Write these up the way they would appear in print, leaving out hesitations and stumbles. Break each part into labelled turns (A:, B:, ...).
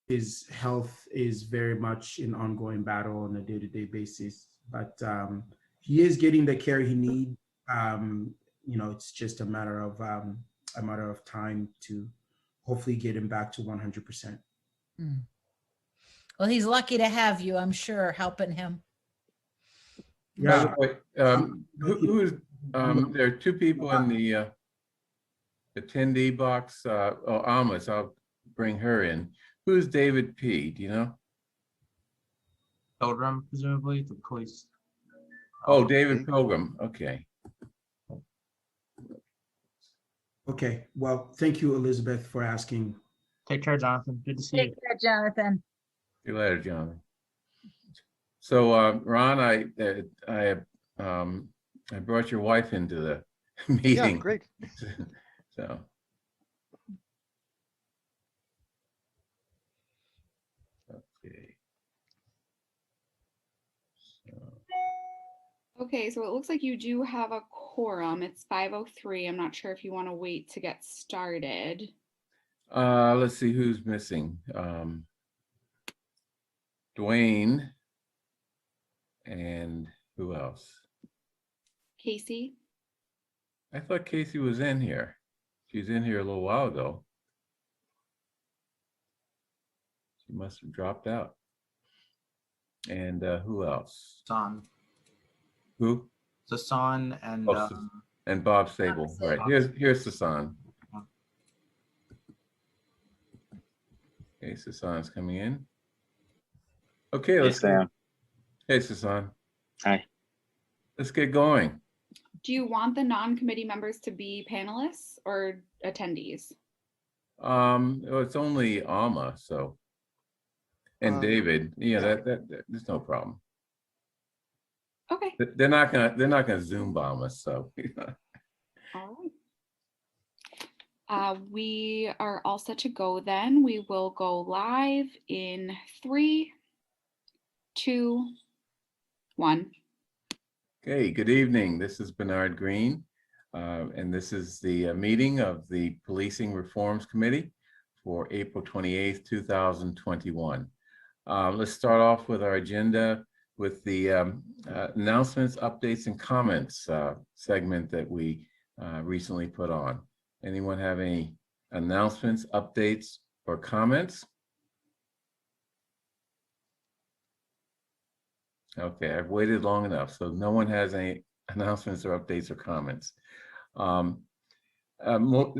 A: his health is very much an ongoing battle on a day-to-day basis, but he is getting the care he needs. It's just a matter of time to hopefully get him back to 100%.
B: Mm. Well, he's lucky to have you, I'm sure, helping him.
C: By the
A: Yeah.
C: way, who is, there are two people in the attendee box. Almas, I'll bring her in. Who's David P? Do you know?
D: Pilgrim, presumably, the police.
C: Oh, David Pilgrim. Okay.
A: Okay. Well, thank you, Elizabeth, for asking.
D: Take care, Jonathan. Good to see you.
B: Take care, Jonathan.
C: See you later, John. So, Ron, I brought your wife into the meeting.
E: Yeah, great.
C: So. Okay.
F: Okay, so it looks like you do have a quorum. It's 5:03. I'm not sure if you want to wait to get started.
C: Let's see who's missing. Dwayne and who else?
F: Casey?
C: I thought Casey was in here. She was in here a little while ago. She must have dropped out. And who else?
D: Son.
C: Who?
D: Sasan and
C: And Bob Sable.
B: Bob
C: Right. Here's Sasan. Okay, Sasan's coming in. Okay, let's
G: Sam.
C: Hey, Sasan.
G: Hi.
C: Let's get going.
F: Do you want the non-committee members to be panelists or attendees?
C: Well, it's only Alma, so, and David. Yeah, that there's no problem.
F: Okay.
C: They're not gonna Zoom bomb us, so.
F: All right. We are all set to go then. We will go live in 3, 2, 1.
C: Okay, good evening. This is Bernard Green, and this is the meeting of the Policing Reforms Committee for April 28th, 2021. Let's start off with our agenda with the announcements, updates, and comments segment that we recently put on. Anyone have any announcements, updates, or comments? Okay, I've waited long enough, so no one has any announcements or updates or comments.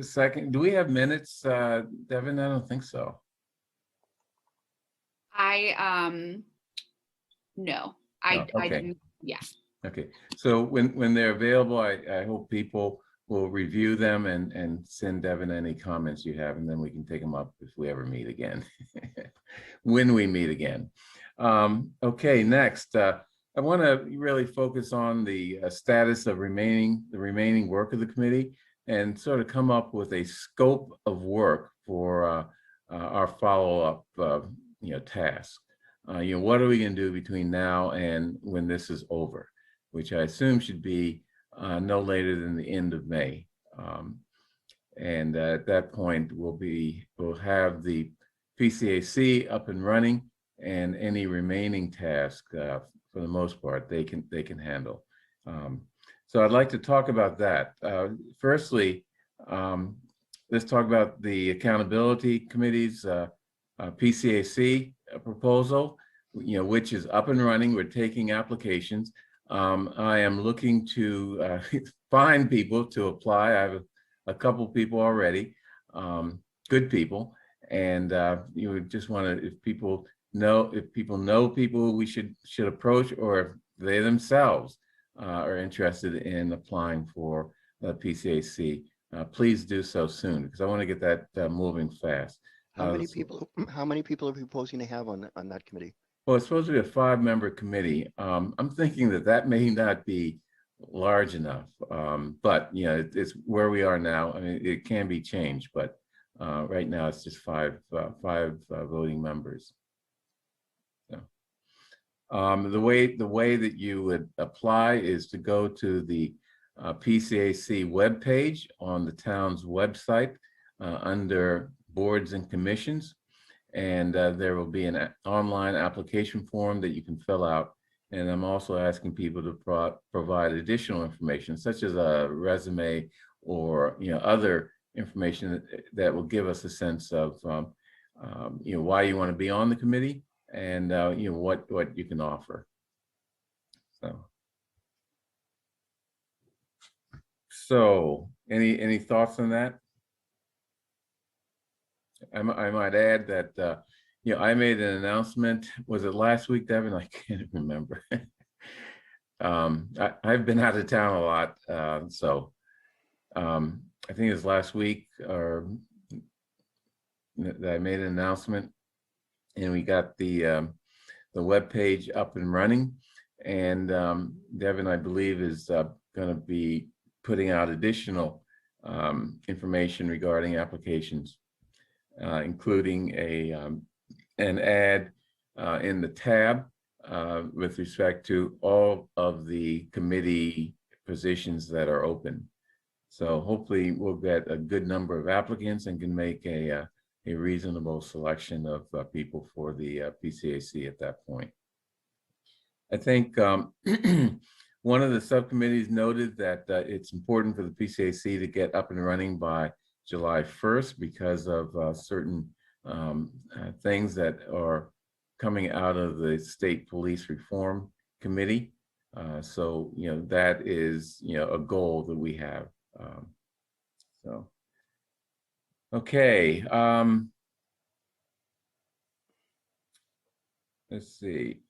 C: Second, do we have minutes, Devin? I don't think so.
F: No,
C: Okay.
F: I didn't. Yeah.
C: Okay, so when they're available, I hope people will review them and send Devin any comments you have, and then we can take them up if we ever meet again, when we meet again. Okay, next, I want to really focus on the status of the remaining work of the committee and sort of come up with a scope of work for our follow-up task. What are we going to do between now and when this is over, which I assume should be no later than the end of May. And at that point, we'll have the PCAC up and running, and any remaining task, for the most part, they can handle. So I'd like to talk about that. Firstly, let's talk about the Accountability Committee's PCAC proposal, which is up and running. We're taking applications. I am looking to find people to apply. I have a couple people already, good people, and just want to, if people know people we should approach, or if they themselves are interested in applying for the PCAC, please do so soon, because I want to get that moving fast.
E: How many people are we proposing to have on that committee?
C: Well, it's supposed to be a 5-member committee. I'm thinking that may not be large enough, but it's where we are now. I mean, it can be changed, but right now it's just five voting members. So, the way that you would apply is to go to the PCAC webpage on the town's website under Boards and Commissions. And there will be an online application form that you can fill out. And I'm also asking people to provide additional information, such as a resume or other information that will give us a sense of why you want to be on the committee and what you can offer. So any thoughts on that? I might add that I made an announcement. Was it last week, Devin? I can't remember. I've been out of town a lot, so I think it was last week or that I made an announcement, and we got the web page up and running. And Devin, I believe, is going to be putting out additional information regarding applications, including an ad in the tab with respect to all of the committee positions that are open. So hopefully we'll get a good number of applicants and can make a reasonable selection of people for the PCAC at that point. I think one of the subcommittees noted that it's important for the PCAC to get up and running by July 1st because of certain things that are coming out of the State Police Reform Committee. So, that is, a goal that we have. Okay. Let's see.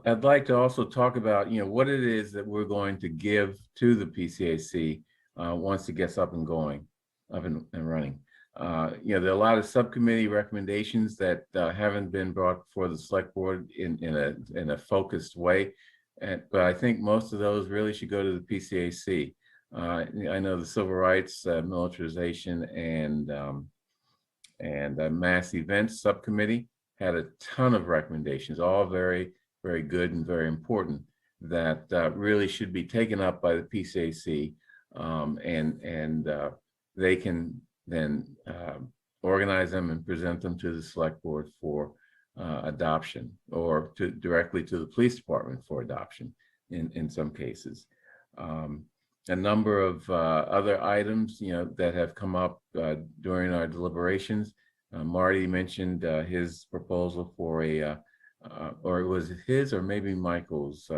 C: I'd like to also talk about, what it is that we're going to give to the PCAC once it gets up and going, up and running. There are a lot of subcommittee recommendations that haven't been brought before the select board in a focused way, but I think most of those really should go to the PCAC. I know the Civil Rights, Militarization, and Mass Events Subcommittee had a ton of recommendations, all very, very good and very important, that really should be taken up by the PCAC, and they can then organize them and present them to the select board for adoption, or directly to the police department for adoption in some cases. A number of other items, that have come up during our deliberations. Marty mentioned his proposal for or it was his or maybe Michael's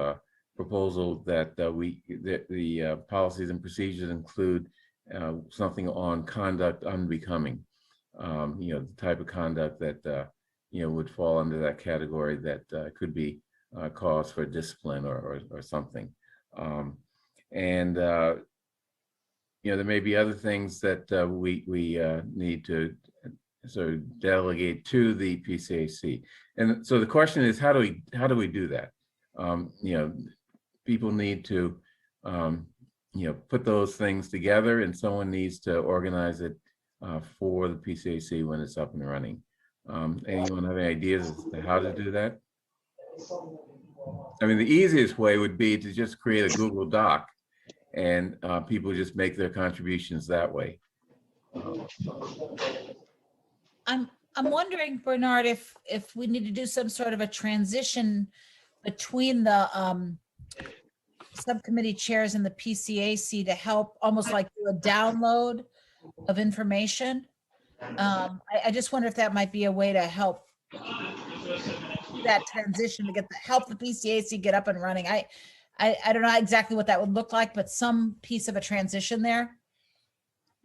C: proposal that the policies and procedures include something on conduct unbecoming, the type of conduct that would fall under that category that could be cause for discipline or something. And there may be other things that we need to sort of delegate to the PCAC. And so the question is, how do we do that? People need to put those things together, and someone needs to organize it for the PCAC when it's up and running. Anyone have any ideas as to how to do that? I mean, the easiest way would be to just create a Google Doc, and people just make their contributions that way.
B: I'm wondering, Bernard, if we need to do some sort of a transition between the subcommittee chairs and the PCAC to help almost like do a download of information. I just wonder if that might be a way to help that transition to help the PCAC get up and running. I don't know exactly what that would look like, but some piece of a transition there.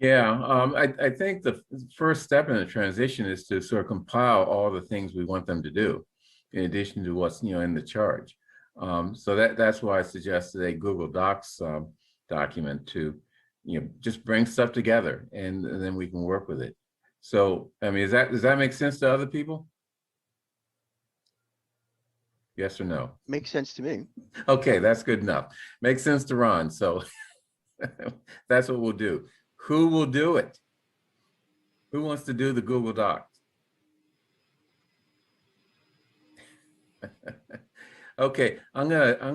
C: Yeah, I think the first step in the transition is to sort of compile all the things we want them to do, in addition to what's in the charge. So that's why I suggested a Google Docs document to just bring stuff together, and then we can work with it. So I mean, does that make sense to other people? Yes or no?
E: Makes sense to me.
C: Okay, that's good enough. Makes sense to Ron. So that's what we'll do. Who will do it? Who wants to do the Google Docs? Okay, I'm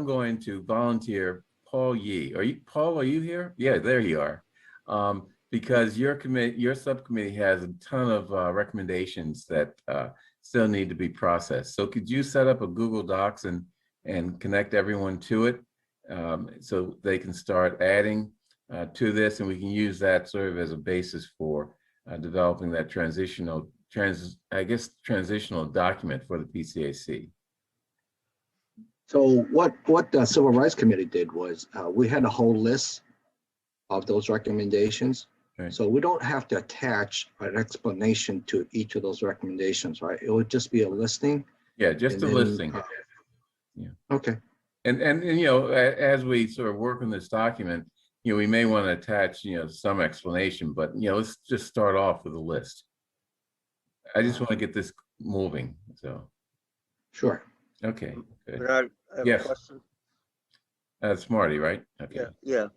C: going to volunteer Paul Yee. Paul, are you here? Yeah, there you are. because your subcommittee has a ton of recommendations that still need to be processed. So could you set up a Google Docs and connect everyone to it, so they can start adding to this, and we can use that sort of as a basis for developing that transitional document for the PCAC.
G: So what the Civil Rights Committee did was we had a whole list of those recommendations.
C: Right.
G: So we don't have to attach an explanation to each of those recommendations, right? It would just be a listing.
C: Yeah, just
G: and
C: a
G: then,
C: listing.
G: Yeah. Okay.
C: And you know, as we sort of work on this document, you know, we may want to attach, you know, some explanation, but you know, let's just start off with a list. I just want to get this moving. So,
G: Sure.
C: okay, good.
H: Bernard, I have
C: Yes.
H: a question.
C: That's Marty, right? Okay.
H: Yeah.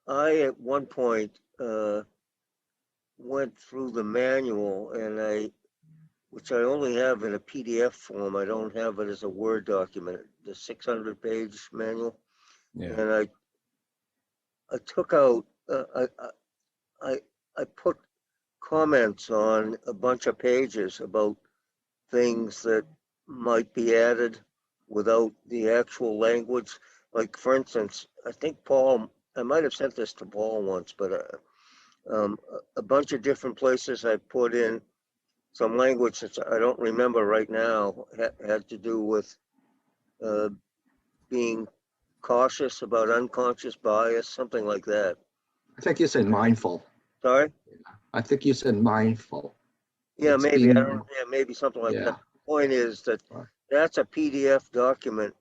H: I at one point went through the manual and which I only have in a PDF form. I don't have it as a Word document, the 600-page manual.
C: Yeah.
H: And I took out, I put comments on a bunch of pages about things that might be added without the actual language. Like, for instance, I think Paul, I might have sent this to Paul once, but a bunch of different places I put in some language that I don't remember right now had to do with being cautious about unconscious bias, something like that.
G: I think you said mindful.
H: Sorry?
G: I think you said mindful.
H: Yeah,
G: It's
H: maybe.
G: being-
H: I don't know. Yeah, maybe something like
G: Yeah.
H: that. The point is that
G: Right.
H: that's a PDF document,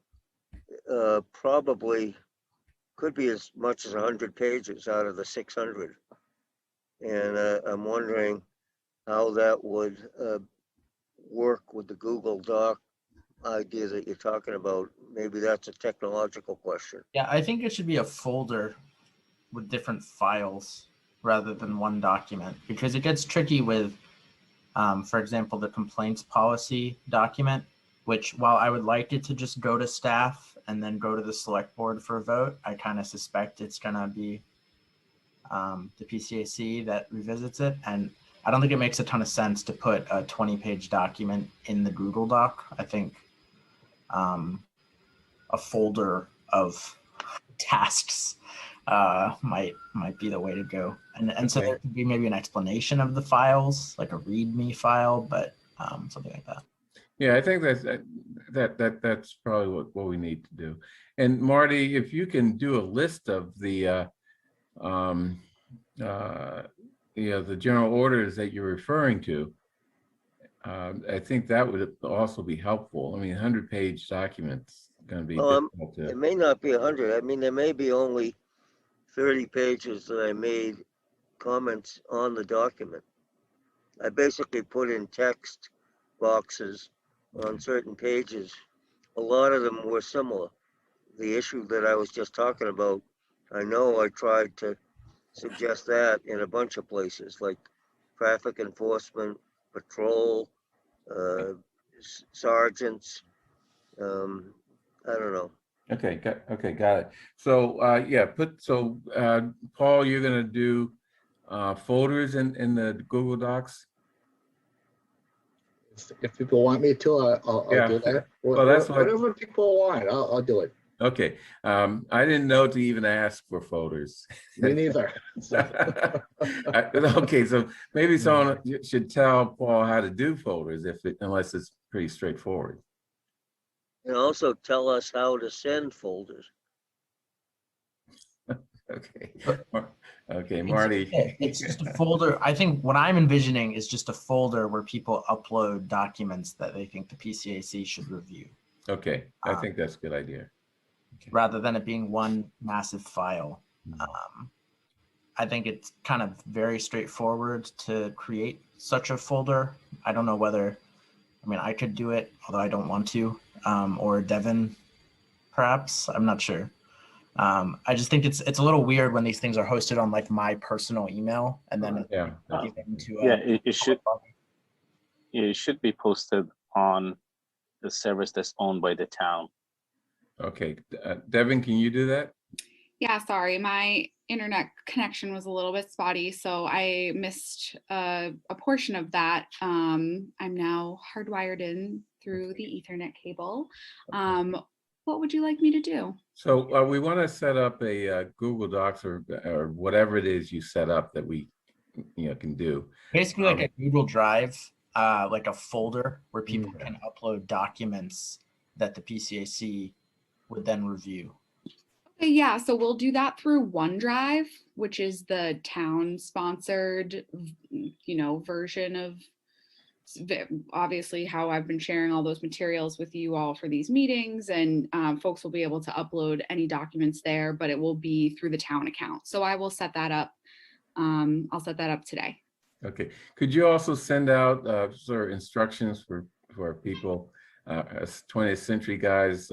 H: probably could be as much as 100 pages out of the 600. And I'm wondering how that would work with the Google Doc idea that you're talking about. Maybe that's a technological question.
D: Yeah, I think it should be a folder with different files rather than one document, because it gets tricky with, for example, the complaints policy document, which while I would like it to just go to staff and then go to the select board for a vote, I kind of suspect it's going to be the PCAC that revisits it. And I don't think it makes a ton of sense to put a 20-page document in the Google Doc. I think a folder of tasks might be the way to go. And so
C: Okay.
D: there could be maybe an explanation of the files, like a README file, but something like that.
C: Yeah, I think that's probably what we need to do. And Marty, if you can do a list of the you know, the general orders that you're referring to, I think that would also be helpful. I mean, 100-page documents going to be difficult to.
H: It may not be 100. I mean, there may be only 30 pages that I made comments on the document. I basically put in text boxes on certain pages. A lot of them were similar. The issue that I was just talking about, I know I tried to suggest that in a bunch of places, like traffic enforcement, patrol, sergeants. I don't know.
C: Okay, got it. So yeah, Paul, you're gonna do folders in the Google Docs.
G: If people want me to, I'll
C: Yeah.
G: do that.
C: Well, that's what-
G: Whatever people want, I'll do it.
C: Okay, I didn't know to even ask for folders.
G: Me neither.
C: Okay, so maybe someone should tell Paul how to do folders unless it's pretty straightforward.
H: And also tell us how to send folders.
C: Okay, okay, Marty.
D: It's just a folder. I think what I'm envisioning is just a folder where people upload documents that they think the PCAC should review,
C: Okay, I think that's a good idea.
D: rather than it being one massive file. I think it's kind of very straightforward to create such a folder. I don't know whether, I mean, I could do it, although I don't want to, or Devin, perhaps. I'm not sure. I just think it's a little weird when these things are hosted on like my personal email and then
C: Yeah.
D: given to
I: it should be posted on the service that's owned by the town.
C: Okay, Devin, can you do that?
F: Yeah, sorry, my internet connection was a little bit spotty, so I missed a portion of that. I'm now hardwired in through the Ethernet cable. What would you like me to do?
C: So we want to set up a Google Docs or whatever it is you set up that we can do.
D: Basically like a Google Drive, like a folder where people can upload documents that the PCAC would then review.
F: Okay, yeah, so we'll do that through OneDrive, which is the town-sponsored, version of obviously how I've been sharing all those materials with you all for these meetings, and folks will be able to upload any documents there, but it will be through the town account. So I will set that up. I'll set that up today.
C: Okay. Could you also send out sort of instructions for people, as 20th century guys,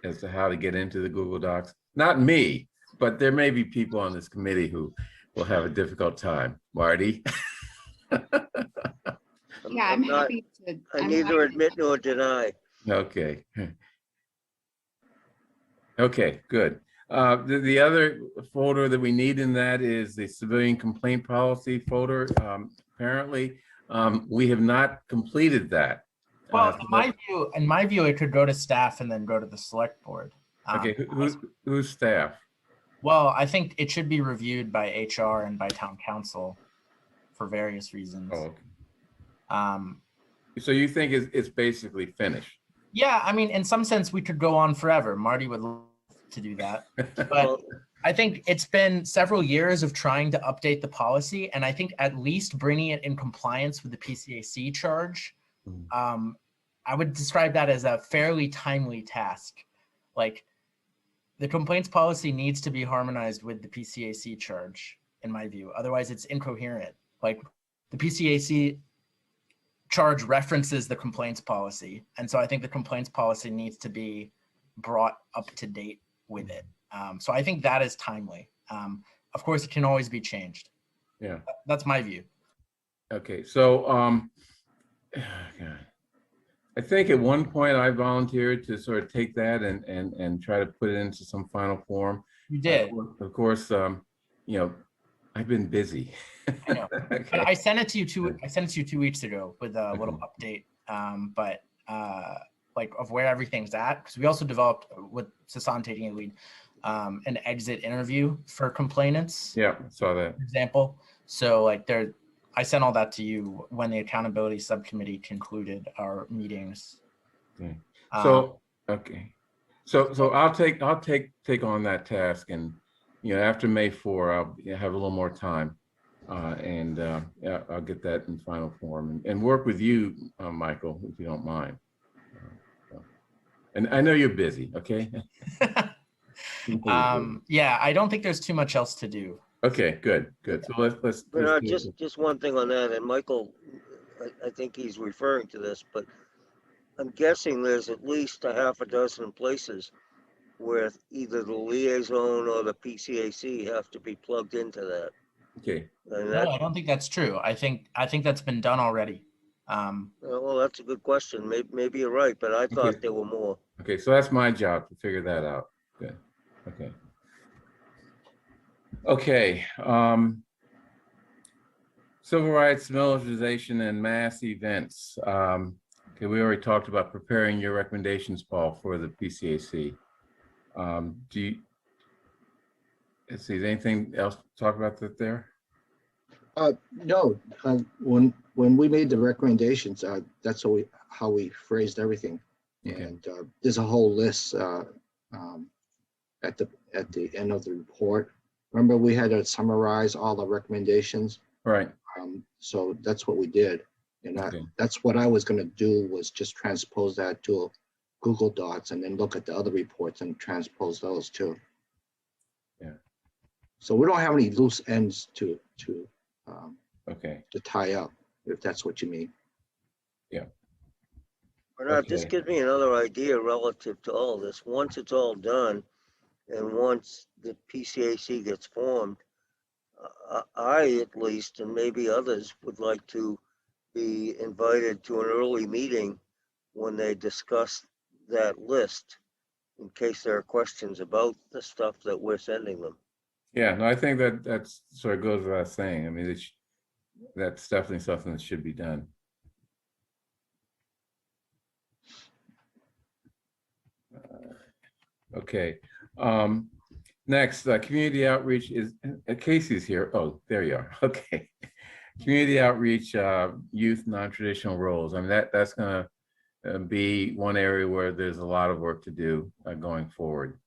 C: as to how to get into the Google Docs? Not me, but there may be people on this committee who will have a difficult time. Marty?
F: I'm happy to.
H: I neither admit nor deny.
C: Okay. Okay, good. The other folder that we need in that is the civilian complaint policy folder. Apparently, we have not completed that.
D: Well, in my view, it could go to staff and then go to the select board.
C: Okay, who's staff?
D: Well, I think it should be reviewed by HR and by town council for various reasons.
C: Oh, okay. So you think it's basically finished?
D: Yeah, I mean, in some sense, we could go on forever. Marty would love to do that. But I think it's been several years of trying to update the policy, and I think at least bringing it in compliance with the PCAC charge, I would describe that as a fairly timely task. Like, the complaints policy needs to be harmonized with the PCAC charge, in my view. Otherwise, it's incoherent. Like, the PCAC charge references the complaints policy. And so I think the complaints policy needs to be brought up to date with it. So I think that is timely. Of course, it can always be changed.
C: Yeah.
D: That's my view.
C: Okay, so I think at one point I volunteered to sort of take that and try to put it into some final form.
D: You did.
C: Of course, I've been busy.
D: I know.
C: Okay.
D: But I sent it to you I sent it to you 2 weeks ago with a little update. Like of where everything's at, because we also developed, with Sasan taking a lead, an exit interview for complainants.
C: Yeah, saw that.
D: For example. So like I sent all that to you when the accountability subcommittee concluded our meetings.
C: Okay. So okay. So I'll take on that task, and after May 4, I'll have a little more time, and I'll get that in final form and work with you, Michael, if you don't mind. And I know you're busy, okay?
D: Yeah, I don't think there's too much else to do.
C: Okay, good. So let's
H: Bernard, just one thing on that, and Michael, I think he's referring to this, but I'm guessing there's at least a half a dozen places where either the liaison or the PCAC have to be plugged into that.
C: Okay.
D: No, I don't think that's true. I think that's been done already.
H: Well, that's a good question. Maybe you're right, but I thought there were more.
C: Okay, so that's my job to figure that out. Good. Okay. Civil rights, militarization, and mass events. Okay, we already talked about preparing your recommendations, Paul, for the PCAC. Let's see, is anything else to talk about that there?
G: No, when we made the recommendations, that's how we phrased everything. Okay. And there's a whole list at the end of the report. Remember, we had to summarize all the recommendations.
C: Right.
G: So that's what we did, and that's what I was going to do, was just transpose that to Google Docs and then look at the other reports and transpose those too.
C: Yeah. So
G: we don't have any loose ends to tie up, if that's what you mean.
C: Yeah.
H: Bernard, this gives me another idea relative to all this. Once it's all done, and once the PCAC gets formed, I at least, and maybe others, would like to be invited to an early meeting when they discuss that list, in case there are questions about the stuff that we're sending them.
C: Yeah, no, I think that that's sort of goes without saying. I mean, that's definitely something that should be done. Okay. Next, community outreach is Casey's here. Oh, there you are. Okay. Community outreach, youth non-traditional roles. I mean, that's going to be one area where there's a lot of work to do going forward,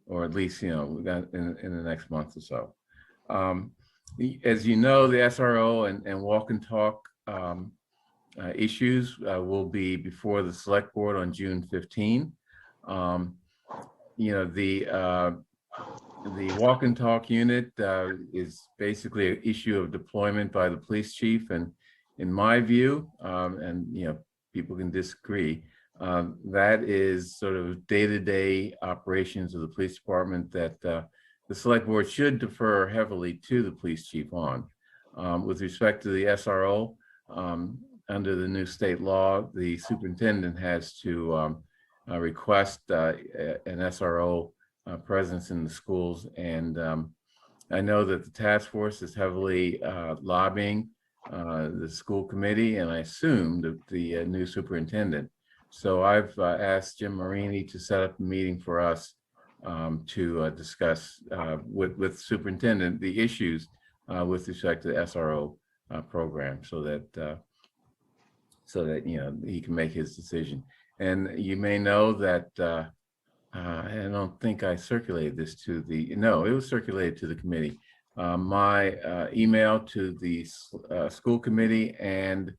C: or at least, you know, in the next month or so. As you know, the SRO and walk and talk issues will be before the select board on June 15. You know, the walk and talk unit is basically an issue of deployment by the police chief, and in my view, and you know, people can disagree, that is sort of day-to-day operations of the police department that the select board should defer heavily to the police chief on. With respect to the SRO, under the new state law, the superintendent has to request an SRO presence in the schools, and I know that the task force is heavily lobbying the school committee, and I assume that the new superintendent. So I've asked Jim Marini to set up a meeting for us to discuss with superintendent the issues with respect to the SRO program, so that you know, he can make his decision. And you may know that I don't think I circulated this to the, no, it was circulated to the committee. My email to the school committee and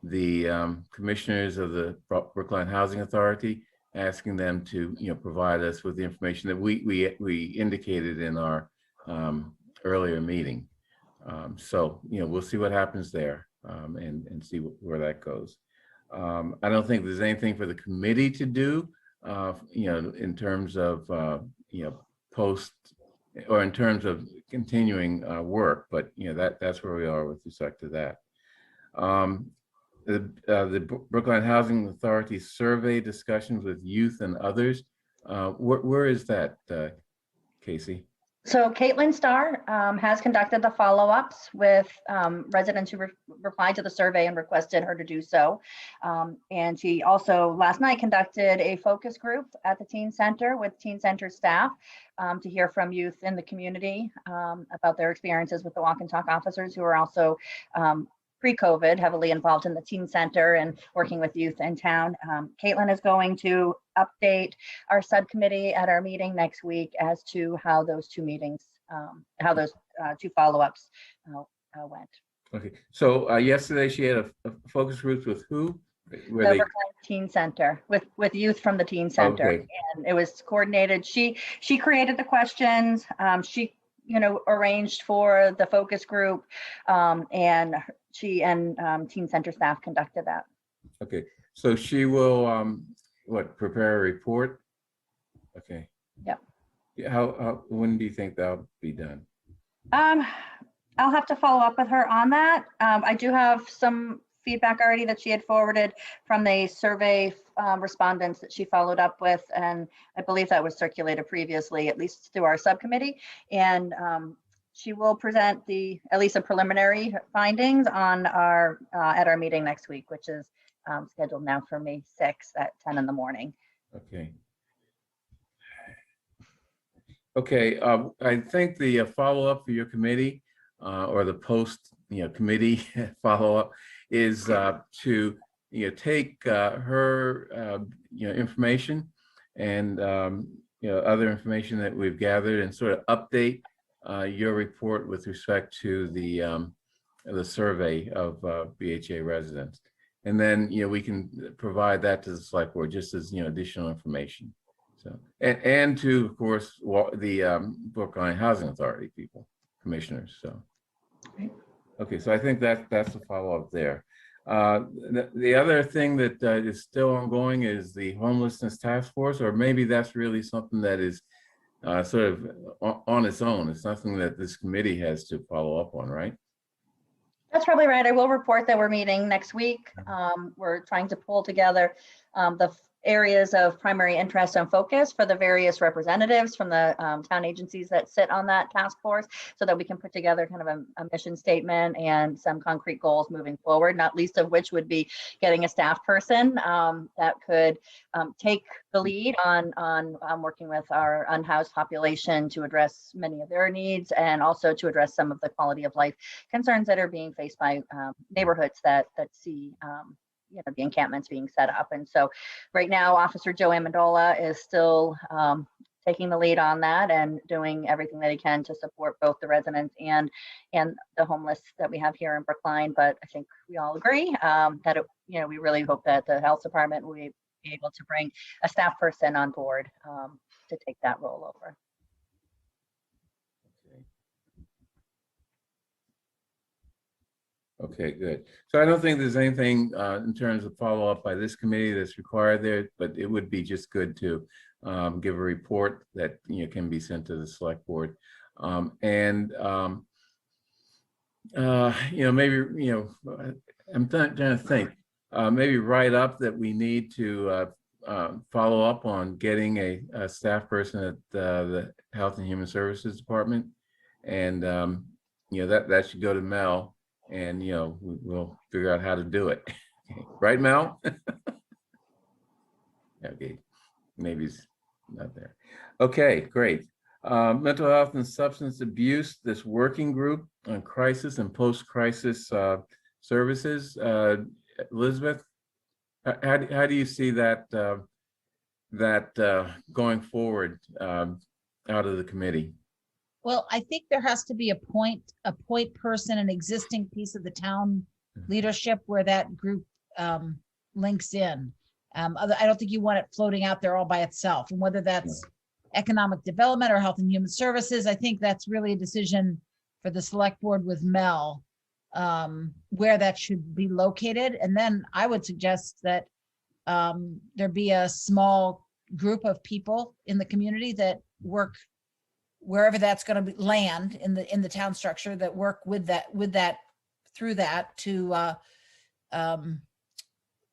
C: the commissioners of the Brookline Housing Authority, asking them to, you know, provide us with the information that we indicated in our earlier meeting. So, you know, we'll see what happens there and see where that goes. I don't think there's anything for the committee to do, you know, in terms of, you know, post or in terms of continuing work, but, you know, that's where we are with respect to that. The Brookline Housing Authority survey discussions with youth and others. Where is that, Casey?
J: So Caitlin Starr has conducted the follow-ups with residents who replied to the survey and requested her to do so. And she also last night conducted a focus group at the teen center with teen center staff to hear from youth in the community about their experiences with the walk and talk officers, who are also pre-COVID heavily involved in the teen center and working with youth in town. Caitlin is going to update our subcommittee at our meeting next week as to how those two meetings, how those two follow-ups went.
C: Okay, so yesterday she had a focus group with who?
J: Where the teen center with youth from the teen center,
C: okay.
J: And it was coordinated. She created the questions. She, you know, arranged for the focus group, and she and teen center staff conducted that.
C: Okay, so she will prepare a report? Okay.
J: Yep.
C: Yeah, how when do you think that'll be done?
J: I'll have to follow up with her on that. I do have some feedback already that she had forwarded from the survey respondents that she followed up with, and I believe that was circulated previously, at least through our subcommittee. And she will present at least a preliminary findings on our at our meeting next week, which is scheduled now for May 6th at 10 in the morning.
C: Okay. Okay, I think the follow-up for your committee or the post, you know, committee follow-up is to, you know, take her, you know, information and, you know, other information that we've gathered and sort of update your report with respect to the survey of BHA residents. And then, you know, we can provide that to the select board just as, you know, additional information. So, and to, of course, the Brookline Housing Authority people, commissioners. So, okay, so I think that's a follow-up there. The other thing that is still ongoing is the homelessness task force, or maybe that's really something that is sort of on its own. It's nothing that this committee has to follow up on, right?
J: That's probably right. I will report that we're meeting next week. We're trying to pull together the areas of primary interest and focus for the various representatives from the town agencies that sit on that task force, so that we can put together kind of a mission statement and some concrete goals moving forward, not least of which would be getting a staff person that could take the lead on working with our unhoused population to address many of their needs, and also to address some of the quality of life concerns that are being faced by neighborhoods that see the encampments being set up. And so right now, Officer Joe Amendola is still taking the lead on that and doing everything that he can to support both the residents and the homeless that we have here in Brookline. But I think we all agree that we really hope that the health department will be able to bring a staff person on board to take that role over.
C: Okay, good. So I don't think there's anything in terms of follow-up by this committee that's required there, but it would be just good to give a report that can be sent to the select board. Maybe I'm trying to think. Maybe write up that we need to follow up on getting a staff person at the Health and Human Services Department, and that should go to Mel. And we'll figure out how to do it. Right, Mel? Okay, maybe he's not there. Okay, great. Mental health and substance abuse, this working group on crisis and post-crisis services. Elizabeth, how do you see that going forward out of the committee?
B: Well, I think there has to be a point person, an existing piece of the town leadership where that group links in. I don't think you want it floating out there all by itself, and whether that's economic development or health and human services, I think that's really a decision for the select board with Mel, where that should be located. And then I would suggest that there be a small group of people in the community that work wherever that's going to land in the town structure, that work with that through that to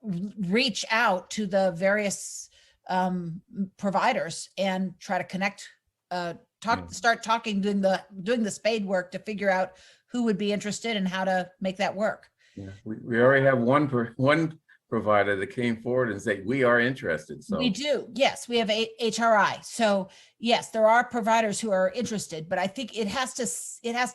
B: reach out to the various providers and try to connect, start talking, doing the spade work to figure out who would be interested and how to make that work.
C: Yeah, we already have one provider that came forward and said, we are interested. So
B: we do. Yes, we have HRI. So yes, there are providers who are interested, but I think it has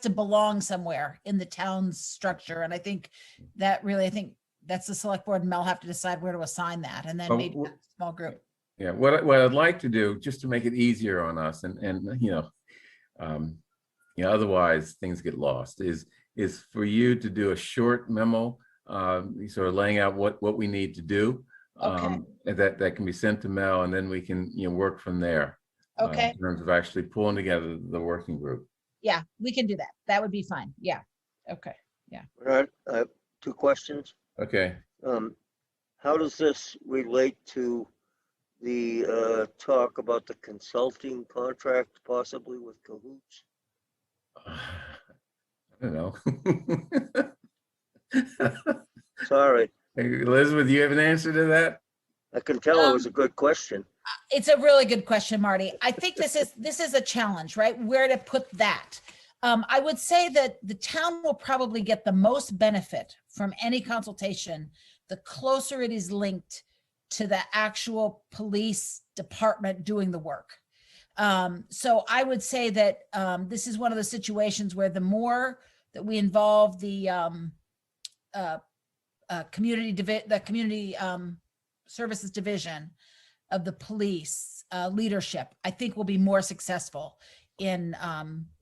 B: to belong somewhere in the town's structure. And I think that's the select board, and Mel have to decide where to assign that, and then maybe a small group.
C: Yeah, what I'd like to do, just to make it easier on us, and otherwise things get lost, is for you to do a short memo, sort of laying out what we need to do.
B: Okay.
C: That can be sent to Mel, and then we can work from there.
B: Okay.
C: In terms of actually pulling together the working group.
B: Yeah, we can do that. That would be fine. Yeah. Okay. Yeah.
H: All right. I have 2 questions.
C: Okay.
H: How does this relate to the talk about the consulting contract possibly with Cahoots?
C: I don't know.
H: Sorry.
C: Hey, Elizabeth, do you have an answer to that?
H: I can tell it was a good question.
B: It's a really good question, Marty. I think this is a challenge, right? Where to put that. I would say that the town will probably get the most benefit from any consultation the closer it is linked to the actual police department doing the work. So I would say that this is one of the situations where the more that we involve the community services division of the police leadership, I think will be more successful in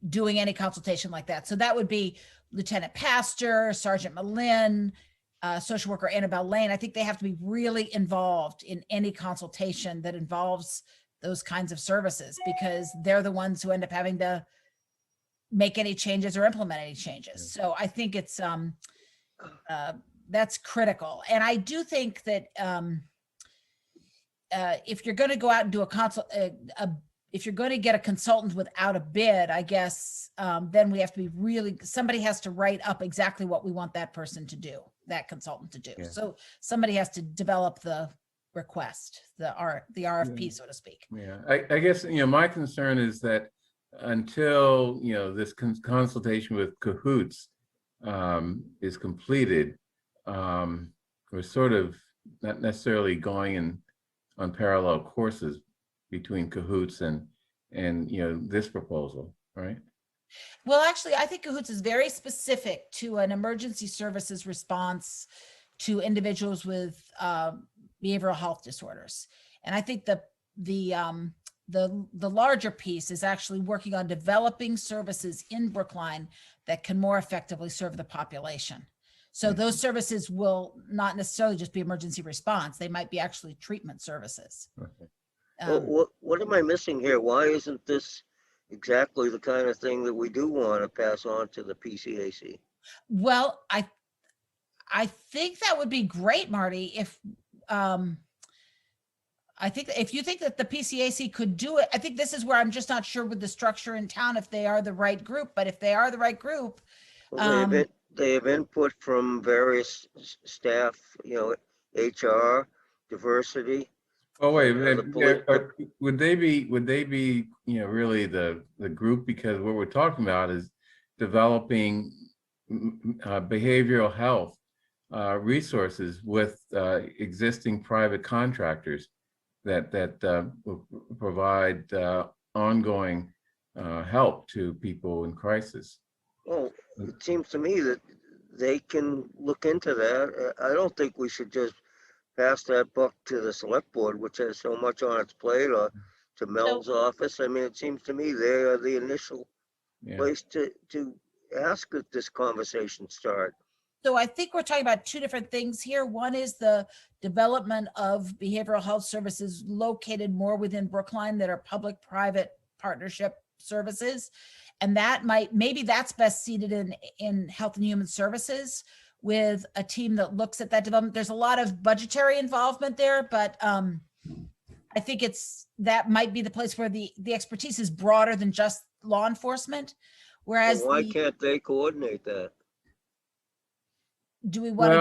B: doing any consultation like that. So that would be Lieutenant Pastor, Sergeant Malin, social worker Annabelle Lane. I think they have to be really involved in any consultation that involves those kinds of services, because they're the ones who end up having to make any changes or implement any changes. So I think it's that's critical. And I do think that if you're going to go out and do if you're going to get a consultant without a bid, I guess, then we have to be somebody has to write up exactly what we want that person to do, that consultant to do. Yeah. So somebody has to develop the request, the RFP, so to speak.
C: Yeah, I guess, my concern is that until, this consultation with Cahoots is completed, we're sort of not necessarily going on parallel courses between Cahoots and this proposal, right?
B: Well, actually, I think Cahoots is very specific to an emergency services response to individuals with behavioral health disorders. And I think the larger piece is actually working on developing services in Brookline that can more effectively serve the population. So those services will not necessarily just be emergency response. They might be actually treatment services.
C: Okay.
H: Well, what am I missing here? Why isn't this exactly the kind of thing that we do want to pass on to the PCAC?
B: Well, I think that would be great, Marty, if I think if you think that the PCAC could do it, I think this is where I'm just not sure with the structure in town if they are the right group, but if they are the right group.
H: Well, they have input from various staff, HR, diversity.
C: Oh, wait, would they be, really the group? Because what we're talking about is developing behavioral health resources with existing private contractors that will provide ongoing help to people in crisis.
H: Well, it seems to me that they can look into that. I don't think we should just pass that buck to the select board, which has so much on its plate, or to Mel's office. I mean, it seems to me they are the initial place to ask that this conversation start.
B: So I think we're talking about two different things here. One is the development of behavioral health services located more within Brookline that are public-private partnership services. And that maybe that's best seated in Health and Human Services with a team that looks at that development. There's a lot of budgetary involvement there, but I think that might be the place where the expertise is broader than just law enforcement. Whereas
H: why can't they coordinate that?
B: Do we want
C: to?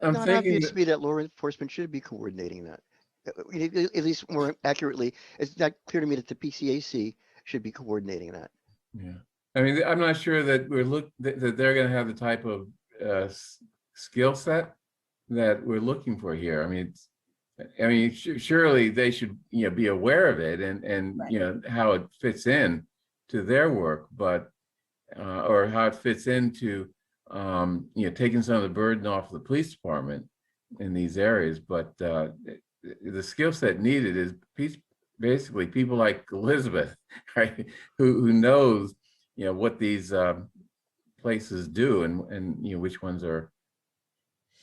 C: I'm
E: not
C: thinking
E: obvious to me that law enforcement should be coordinating that. At least more accurately, it's not clear to me that the PCAC should be coordinating that.
C: Yeah, I mean, I'm not sure that that they're going to have the type of skill set that we're looking for here. I mean, surely they should, be aware of it and right. How it fits in to their work, but or how it fits into taking some of the burden off the police department in these areas. But the skill set needed is basically people like Elizabeth, right? Who knows, what these places do and which ones are.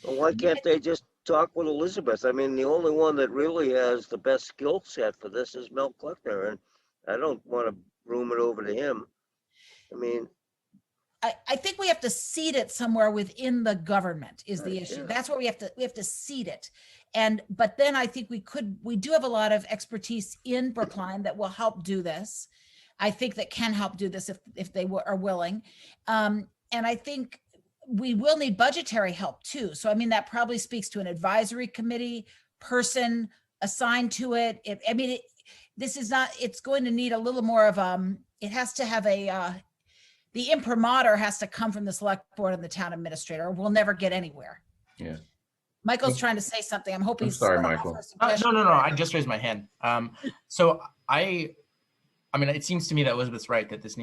H: Well, why can't they just talk with Elizabeth? I mean, the only one that really has the best skill set for this is Mel Kleckner, and I don't want to room it over to him. I mean,
B: I think we have to seed it somewhere within the government is the issue. Yeah. That's where we have to seed it. But then I think we do have a lot of expertise in Brookline that will help do this. I think that can help do this if they are willing. And I think we will need budgetary help too. So, I mean, that probably speaks to an advisory committee person assigned to it. It's going to need a little more of, it has to have the imprimatur has to come from the select board and the town administrator, or we'll never get anywhere.
C: Yeah.
B: Michael's trying to say something. I'm hoping.
C: I'm sorry, Michael.
D: No. I just raised my hand. So I mean, it seems to me that Elizabeth's right that this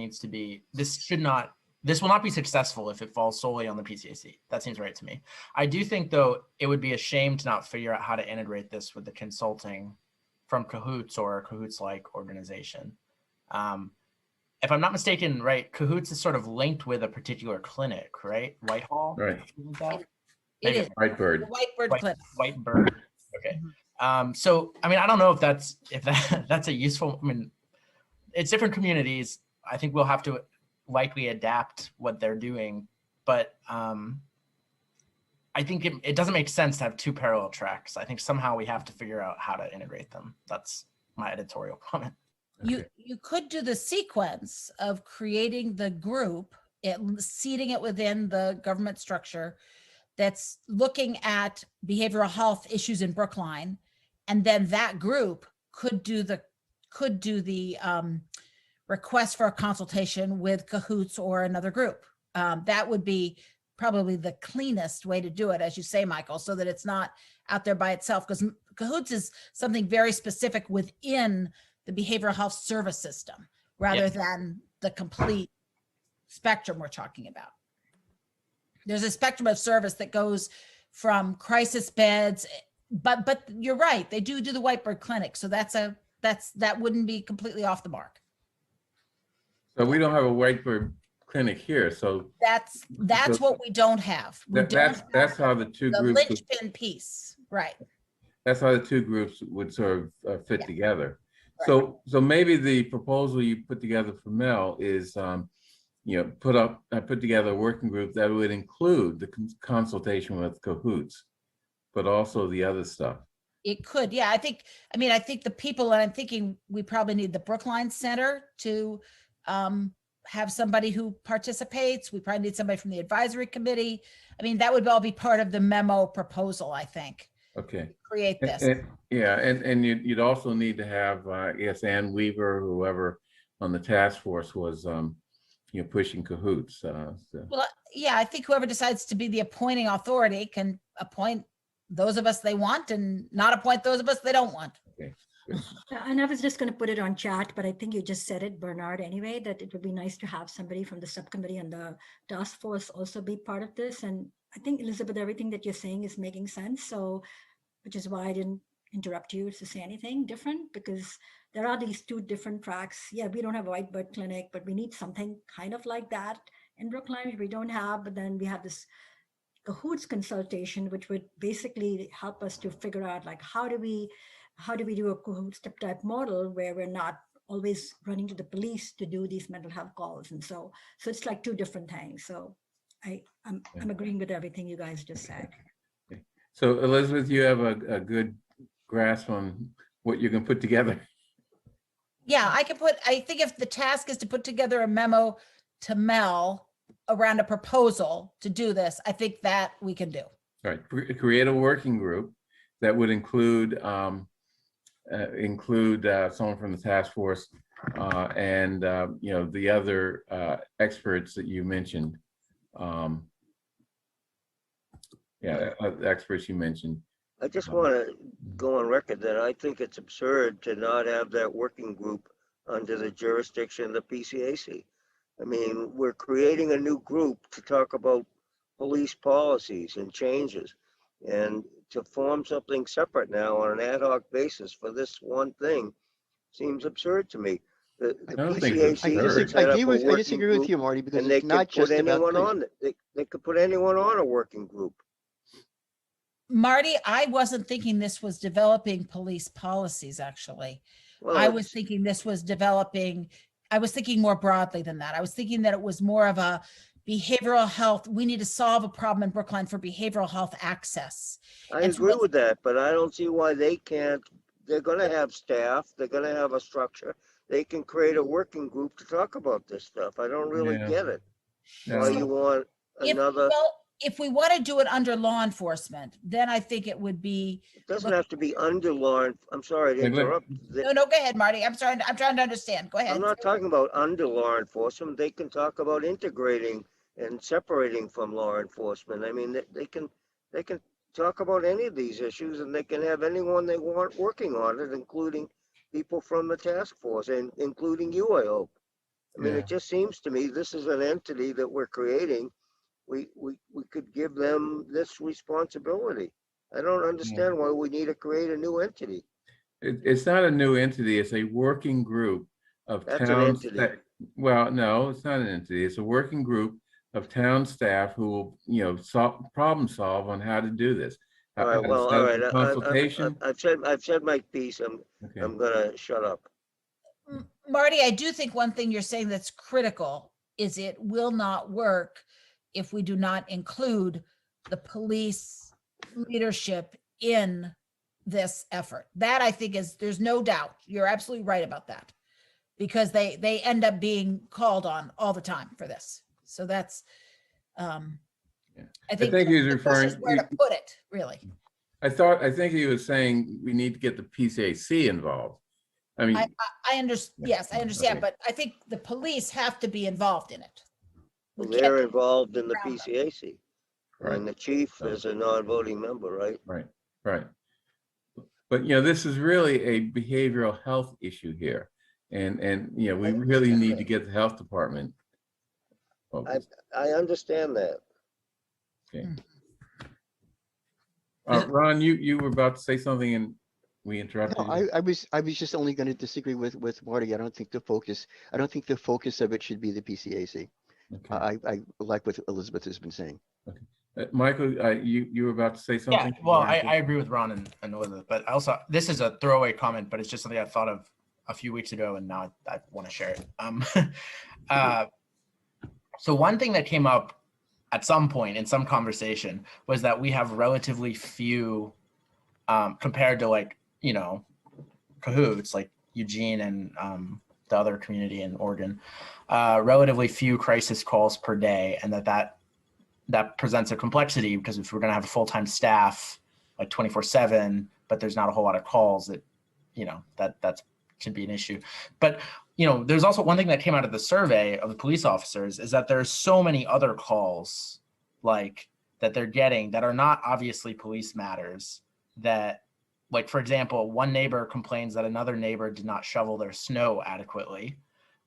D: will not be successful if it falls solely on the PCAC. That seems right to me. I do think, though, it would be a shame to not figure out how to integrate this with the consulting from Cahoots or a Cahoots-like organization. If I'm not mistaken, right, Cahoots is sort of linked with a particular clinic, right? Whitehall?
C: Right.
B: It is.
C: Whitebird.
B: Clinic.
D: Whitebird. Okay. So, I mean, I don't know if that's a useful, I mean, it's different communities. I think we'll have to likely adapt what they're doing, but I think it doesn't make sense to have two parallel tracks. I think somehow we have to figure out how to integrate them. That's my editorial comment.
B: You could do the sequence of creating the group, seating it within the government structure, that's looking at behavioral health issues in Brookline. And then that group could do the request for a consultation with Cahoots or another group. That would be probably the cleanest way to do it, as you say, Michael, so that it's not out there by itself, because Cahoots is something very specific within the behavioral health service system rather than the complete spectrum we're talking about. There's a spectrum of service that goes from crisis beds, but you're right, they do the Whitebird Clinic, so that wouldn't be completely off the mark.
C: So we don't have a Whitebird Clinic here, so
B: That's what we don't have.
C: that's how the two
B: The
C: groups
B: linchpin piece, right?
C: that's how the two groups would sort of fit
B: Yeah.
C: together.
B: Right.
C: So maybe the proposal you put together for Mel is, put together a working group that would include the consultation with Cahoots, but also the other stuff.
B: It could, yeah. I think the people, and I'm thinking we probably need the Brookline Center to have somebody who participates. We probably need somebody from the advisory committee. I mean, that would all be part of the memo proposal, I think.
C: Okay.
B: Create this.
C: And you'd also need to have, I guess, Ann Weaver, whoever on the task force was, pushing Cahoots. So.
B: Well, yeah, I think whoever decides to be the appointing authority can appoint those of us they want and not appoint those of us they don't want.
C: Okay.
K: And I was just going to put it on chat, but I think you just said it, Bernard, anyway, that it would be nice to have somebody from the subcommittee and the task force also be part of this. And I think, Elizabeth, everything that you're saying is making sense. So, which is why I didn't interrupt you to say anything different, because there are these two different tracks. Yeah, we don't have a Whitebird Clinic, but we need something kind of like that in Brookline, which we don't have. But then we have this Cahoots consultation, which would basically help us to figure out, like, how do we do a Cahoots type model where we're not always running to the police to do these mental health calls. And so it's like two different things. So I'm agreeing with everything you guys just said.
C: Okay. So Elizabeth, you have a good grasp on what you can put together.
B: Yeah, I think if the task is to put together a memo to Mel around a proposal to do this, I think that we can do.
C: All right, create a working group that would include someone from the task force and the other experts that you mentioned. Experts you mentioned.
H: I just want to go on record that I think it's absurd to not have that working group under the jurisdiction of the PCAC. I mean, we're creating a new group to talk about police policies and changes, and to form something separate now on an ad hoc basis for this one thing seems absurd to me. The PCAC has set up a working
E: I disagree with you,
H: group,
E: Marty, because
H: and they
E: it's not
H: could put
E: just about
H: anyone
E: police.
H: on it. They could put anyone on a working group.
B: Marty, I wasn't thinking this was developing police policies, actually.
H: Well,
B: I was thinking this was I was thinking more broadly than that. I was thinking that it was more of a behavioral health. We need to solve a problem in Brookline for behavioral health access.
H: I agree with that, but I don't see why they can't. They're going to have staff. They're going to have a structure. They can create a working group to talk about this stuff. I don't really get it. Why you want another?
B: If we want to do it under law enforcement, then I think it would be.
H: It doesn't have to be under law. I'm sorry to interrupt.
B: No, go ahead, Marty. I'm trying to understand. Go ahead.
H: I'm not talking about under law enforcement. They can talk about integrating and separating from law enforcement. I mean, they can talk about any of these issues, and they can have anyone they want working on it, including people from the task force and including you, I hope. I mean, it just seems to me this is an entity that we're creating. We could give them this responsibility. I don't understand why we need to create a new entity.
C: It's not a new entity. It's a working group of towns. Well, no, it's not an entity. It's a working group of town staff who will, problem solve on how to do this.
H: All right. Well, all right.
C: Consultation.
H: I've said my piece. I'm gonna shut up.
B: Marty, I do think one thing you're saying that's critical is it will not work if we do not include the police leadership in this effort. That I think there's no doubt. You're absolutely right about that, because they end up being called on all the time for this. So that's, I think
C: think he was
B: the question is
C: referring.
B: where to put it, really.
C: I think he was saying we need to get the PCAC involved. I mean,
B: I understand. Yes, I understand,
C: Okay.
B: but I think the police have to be involved in it. We
H: Well,
B: can't
H: they're involved in the
B: around them.
H: PCAC.
C: Right.
H: And the chief is a non-voting member, right?
C: Right. But, this is really a behavioral health issue here. And we really need to get the health department focused.
H: I understand that.
C: Okay. Ron, you were about to say something and we interrupted
E: No,
C: you.
E: I was just only going to disagree with Marty. I don't think the focus of it should be the PCAC.
C: Okay.
E: I like what Elizabeth has been saying.
C: Michael, you were about to say something?
D: Yeah, well, I agree with Ron and Elizabeth, but also this is a throwaway comment, but it's just something I thought of a few weeks ago, and now I want to share it. So one thing that came up at some point in some conversation was that we have relatively few, compared to Cahoots, like Eugene and the other community in Oregon, relatively few crisis calls per day, and that presents a complexity because if we're going to have a full-time staff like 24/7, but there's not a whole lot of calls, that should be an issue. But there's also one thing that came out of the survey of the police officers is that there's so many other calls that they're getting that are not obviously police matters, that for example, one neighbor complains that another neighbor did not shovel their snow adequately,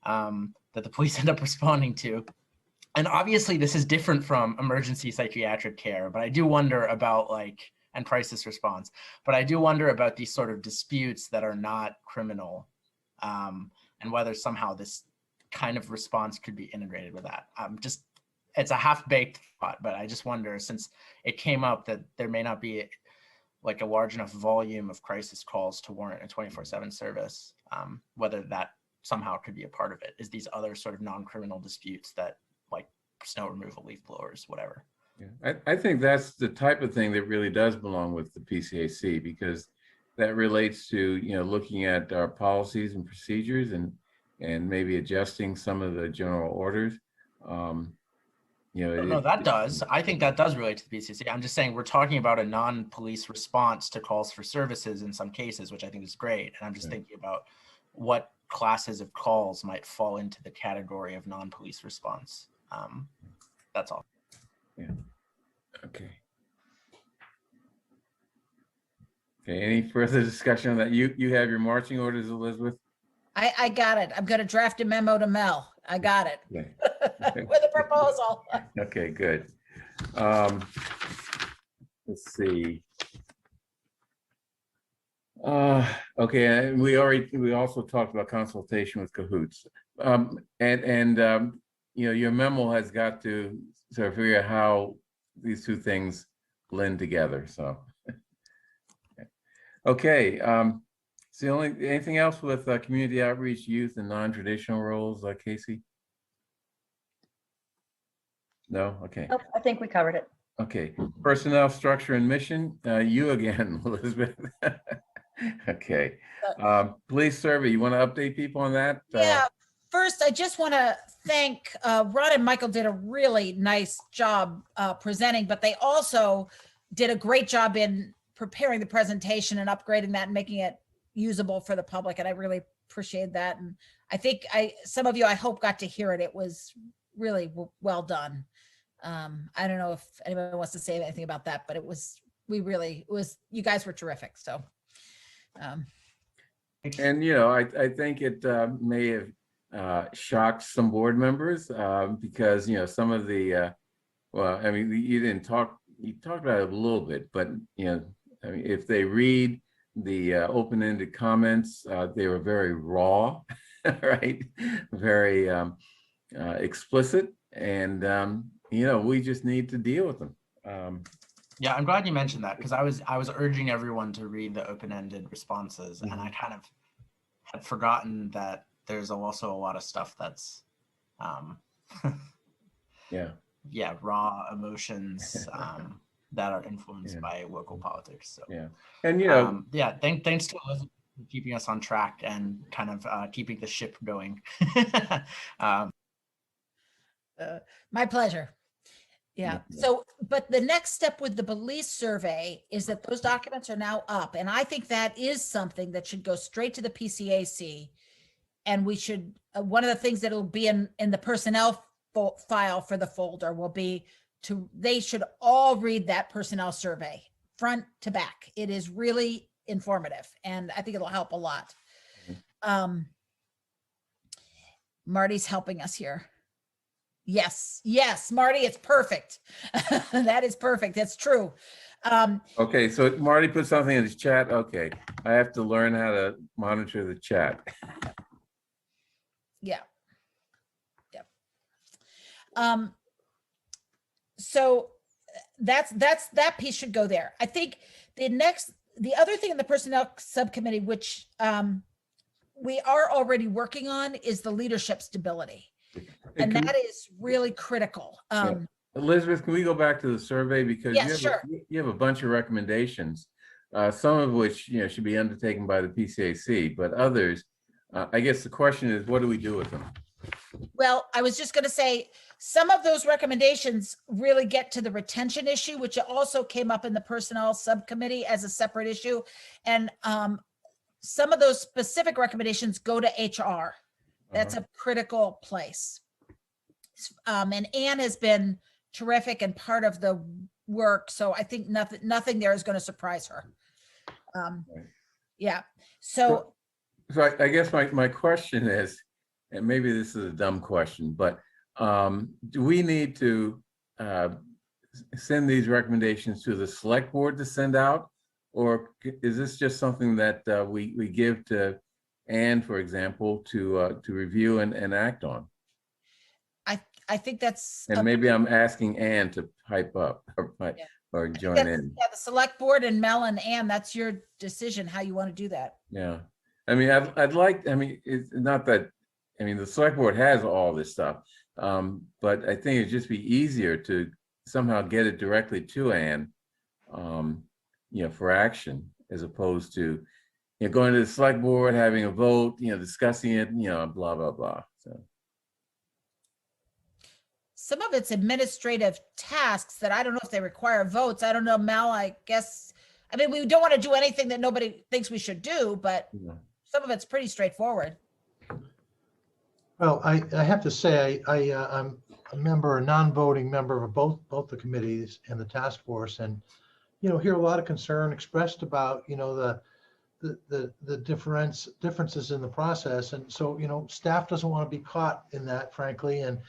D: that the police end up responding to. And obviously this is different from emergency psychiatric care, but I do wonder about and crisis response, but I do wonder about these sort of disputes that are not criminal, and whether somehow this kind of response could be integrated with that. It's a half-baked thought, but I just wonder, since it came up that there may not be a large enough volume of crisis calls to warrant a 24/7 service, whether that somehow could be a part of it, is these other sort of non-criminal disputes that snow removal, leaf blowers, whatever.
C: Yeah. I think that's the type of thing that really does belong with the PCAC, because that relates to, looking at our policies and procedures and maybe adjusting some of the general orders.
D: No, that does. I think that does relate to the PCAC. I'm just saying we're talking about a non-police response to calls for services in some cases, which I think is great. And I'm just thinking about what classes of calls might fall into the category of non-police response. That's all.
C: Yeah. Okay. Okay. Any further discussion on that? You have your marching orders, Elizabeth?
B: I got it. I'm going to draft a memo to Mel. I got it.
C: Okay.
B: With a proposal.
C: Okay, good. Let's see. Okay, we also talked about consultation with Cahoots. Your memo has got to sort of figure out how these two things blend together. So, okay. So anything else with community outreach, youth, and non-traditional roles, Casey? No? Okay.
J: Nope, I think we covered it.
C: Okay. Personnel, structure, and mission. You again, Elizabeth. Okay. Police survey. You want to update people on that?
B: Yeah. First, I just want to thank Ron and Michael did a really nice job presenting, but they also did a great job in preparing the presentation and upgrading that and making it usable for the public. And I really appreciate that. And I think some of you, I hope, got to hear it. It was really well done. I don't know if anybody wants to say anything about that, but you guys were terrific. So.
C: And, I think it may have shocked some board members because, some of the, you talked about it a little bit, but, if they read the open-ended comments, they were very raw, right? Very explicit, and, we just need to deal with them.
D: Yeah, I'm glad you mentioned that, because I was urging everyone to read the open-ended responses, and I kind of had forgotten that there's also a lot of stuff that's raw emotions that are influenced by local politics. So
C: and
D: thanks to Elizabeth for keeping us on track and kind of keeping the ship going.
B: My pleasure. Yeah.
C: Okay.
B: So, but the next step with the police survey is that those documents are now up. And I think that is something that should go straight to the PCAC. And we should, one of the things that'll be in the personnel file for the folder will be they should all read that personnel survey front to back. It is really informative and I think it'll help a lot. Marty's helping us here. Yes, Marty, it's perfect. That is perfect. That's true.
C: Okay, so Marty put something in his chat. Okay, I have to learn how to monitor the chat.
B: Yeah. Yep. So that piece should go there. I think the other thing in the personnel subcommittee, which we are already working on, is the leadership stability. And that is really critical.
C: Elizabeth, can we go back to the survey, because you have a bunch of recommendations, some of which should be undertaken by the PCAC, but others, I guess the question is, what do we do with them?
B: Well, I was just going to say some of those recommendations really get to the retention issue, which also came up in the personnel subcommittee as a separate issue, and some of those specific recommendations go to HR. That's a critical place. And Anne has been terrific and part of the work. So I think nothing there is going to surprise her. Yeah. So
C: I guess my question is, and maybe this is a dumb question, but do we need to send these recommendations to the select board to send out? Or is this just something that we give to Anne, for example, to review and act on?
B: I think that's.
C: And maybe I'm asking Anne to pipe up or join in.
B: Yeah, the select board and Mel and Anne, that's your decision how you want to do that.
C: Yeah, I mean, I'd like. I mean, it's not that. I mean, the select board has all this stuff, but I think it'd just be easier to somehow get it directly to Anne, for action, as opposed to going to the select board, having a vote, discussing it, blah blah blah. So.
B: Some of it's administrative tasks that I don't know if they require votes. I don't know, Mel, I guess, I mean, we don't want to do anything that nobody thinks we should do, but some of it's pretty straightforward.
L: Well, I have to say, I'm a non-voting member of both the committees and the task force, and, hear a lot of concern expressed about, the differences in the process. And so, staff doesn't want to be caught in that, frankly. And,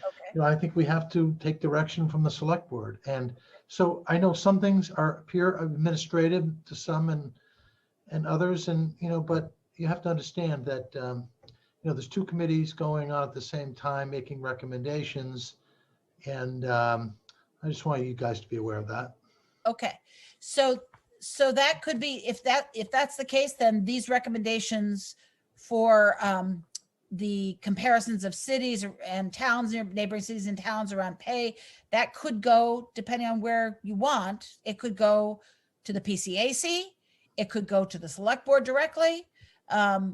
L: I think we have to take direction from the select board. And so I know some things appear administrative to some and others, and, but you have to understand that, there's two committees going on at the same time, making recommendations. And I just want you guys to be aware of that.
B: Okay. So that could be, if that's the case, then these recommendations for the comparisons of cities and towns, neighboring cities and towns around pay, that could go, depending on where you want, it could go to the PCAC, it could go to the select board directly,